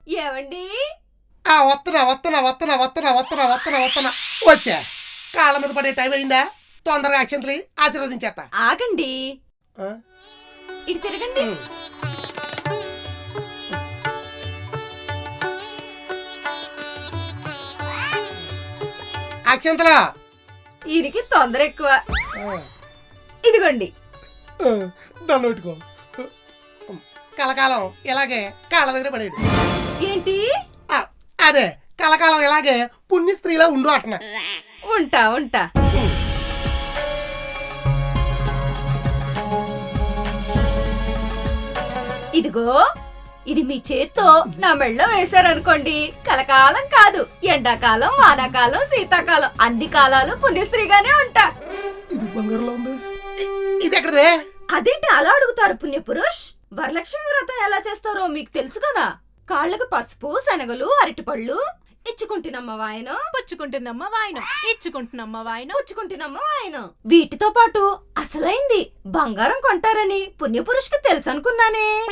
ఏవండి? వస్తున్నా వచ్చా. కాళ్ళ మీద పడే టైం అయిందా? తొందరగా అక్షంతలి ఆశీర్వదించేస్తా. ఆగండి, ఆ? ఇటు తిరగండి. అక్షంతలా ఈయనకి తొందర ఎక్కువ. ఇదిగోండి. దాన్ని పెట్టుకో. కలకాలం ఇలాగే కాళ్ళ దగ్గర పడేడు. ఏంటి? అదే కలకాలం ఇలాగే పుణ్య స్త్రీలా ఉండు అంటున్నా. ఉంటా ఉంటా. ఇదిగో, ఇది మీ చేత్తో నా మెళ్ళో వేశారనుకోండి, కలకాలం కాదు, ఎండాకాలం, వానాకాలం, శీతాకాలం, అన్ని కాలాలు పుణ్యస్త్రీగానే ఉంటా. ఇది బంగారులో ఉంది. ఇది ఎక్కడదే? అదేంటి అలా అడుగుతారు పుణ్యపురుష్? వరలక్ష్మి వ్రతం ఎలా చేస్తారో మీకు తెలుసు కదా. కాళ్ళకు పసుపు, శనగలు, అరటిపళ్ళు, ఇచ్చుకుంటున్నమ్మ వాయనం, పుచ్చుకుంటున్నమ్మ వాయనం, ఇచ్చుకుంటున్నమ్మ వాయనం, పుచ్చుకుంటున్నమ్మ వాయనం. వీటితో పాటు అసలైంది బంగారం కొంటారని పుణ్యపురుషుకి తెలుసు అనుకున్నానే.